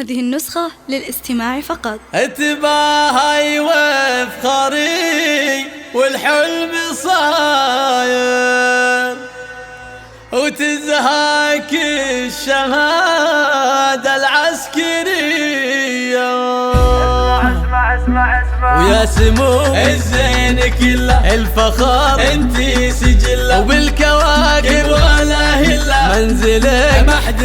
هذه النسخة للاستماع فقط. اتباهي وافخاري والحلم صاير وتزهاك الشهادة العسكرية. اسمع ويا سمو الزين كله الفخر انتي سجله وبالكواكب ولا هله منزلك ما حد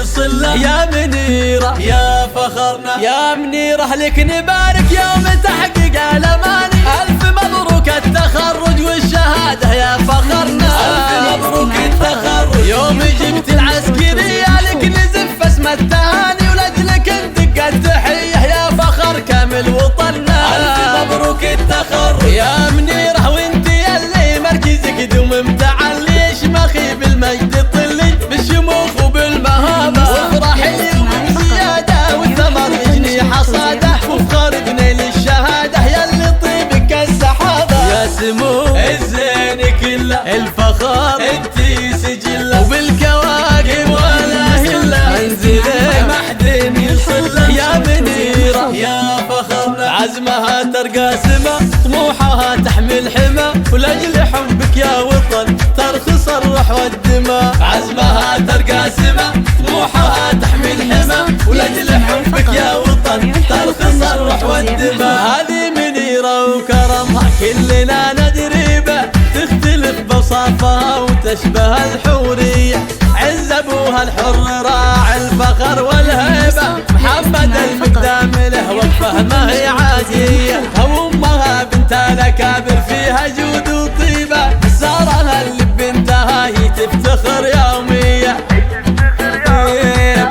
يصله. يا منيرة يا فخرنا يا منيرة لك نبارك يوم تحقيق الاماني. الف مبروك التخرج والشهادة يا فخرنا. الف مبروك التخرج يوم جبت العسكرية لك نزف اسم التهاني ولاجلك ندق التحية يا فخر كامل وطننا. الف مبروك التخرج يا منيرة وانتي اللي مركزك دوم متعلي شمخي بالمجد طلي بالشموخ وبالمهابة وافرحي وبزيادة والثمر يجني حصاده وفخر بنيل الشهادة ياللي طيبك السحابة. يا سمو الزين كله الفخر انتي سجله وبالكواكب ولا هله منزلك ما حد يصله. يا منيرة يا فخرنا عزمها ترقى سما طموحها تحمل حما ولاجل حبك يا وطن ترخص الروح والدماء. عزمها ترقى سما طموحها تحمل حما ولاجل حبك يا وطن ترخص الروح والدماء. هذه منيرة وكرمها كلنا ندري به تختلف بوصافها وتشبه الحورية. عز ابوها الحر راعي الفخر والهيبة محمد المقدام له وقفه ما هي عادية. امها بنت الاكابر فيها جود وطيبة سارها اللي بنتها هي تفتخر يومية.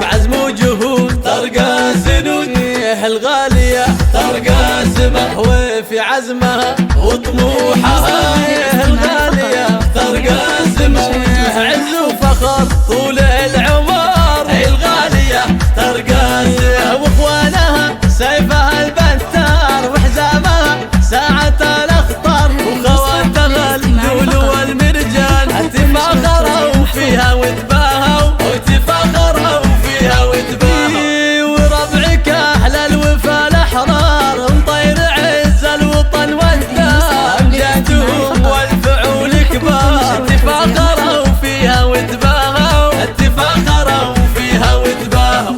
بعزم وجهود ترقى سنود الغالية ترقى سما وفي عزمها وطموحها الغالية ترقى سما عز وفخر طول العمر الغالية ترقى سما واخوانها سيفها البتار وحزامها ساعة الاخطار وخواتها اللؤلؤ والمرجان تفاخروا فيها وتباهوا وتفاخروا فيها وتباهوا. وربعك اهل الوفا الاحرار مطير عز الوطن والدار امجادهم والفعول كبار تفاخروا فيها وتباهوا تفاخروا فيها وتباهوا.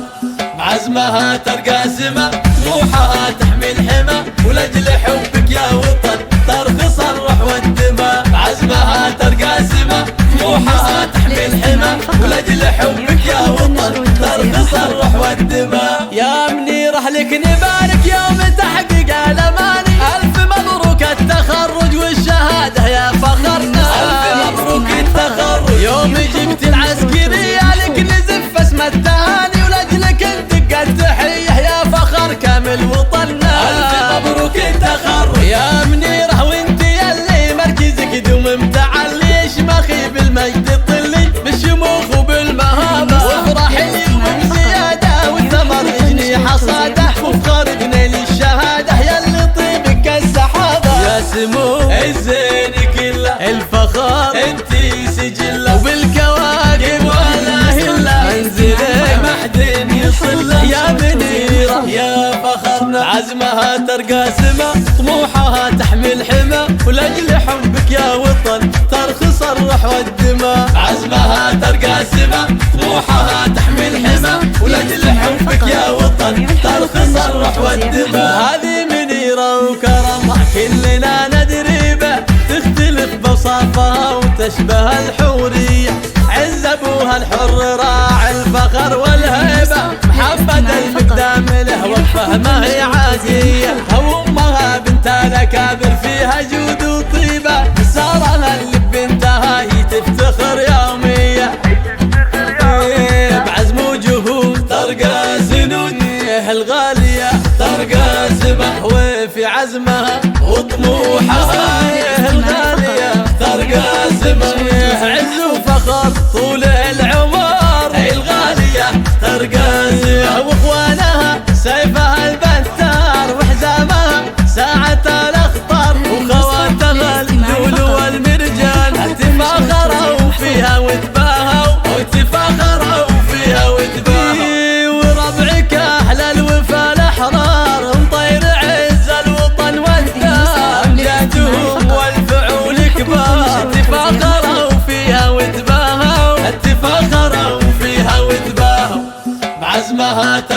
بعزمها ترقى سما طموحها تحمل حما ولاجل حبك يا وطن ترخص الروح والدماء. بعزمها ترقى سما طموحها تحمل حما ولاجل حبك يا وطن ترخص الروح والدماء. يا منيرة لك نبارك يوم تحقيق الاماني. الف مبروك التخرج والشهادة يا فخرنا. الف مبروك التخرج يوم جبت العسكرية لك نزف اسم التهاني ولاجلك ندق التحية يا فخر كامل وطننا. الف مبروك التخرج يا منيرة وانتي اللي مركزك دوم متعلي شمخي بالمجد طلي بالشموخ وبالمهابة وافرحي وبزيادة والثمر يجني حصاده وفخر بنيل الشهادة ياللي طيبك السحابة. يا سمو الزين كله الفخر انتي سجله وبالكواكب ولا هله منزلك ما حد يصله. يا منيرة يا فخرنا عزمها ترقى سما طموحها تحمل حما ولاجل حبك يا وطن ترخص الروح والدماء. عزمها ترقى سما طموحها تحمل حما ولاجل حبك يا وطن ترخص الروح والدماء. هذه منيرة وكرمها كلنا ندري به تختلف بوصافها وتشبه الحورية. عز ابوها الحر راعي الفخر والهيبة محمد المقدام له وقفه ما هي عادية. امها بنت الاكابر فيها جود وطيبة سارها اللي بنتها هي تفتخر يومية. بعزم وجهود ترقى سنود الغالية ترقى سما وفي عزمها وطموحها الغالية ترقى سما عز وفخر طول العمر الغالية ترقى سما واخوانها سيفها البتار وحزامها ساعة الاخطار وخواتها اللؤلؤ والمرجان تفاخروا فيها وتباهوا وتفاخروا فيها وتباهوا. وربعك هات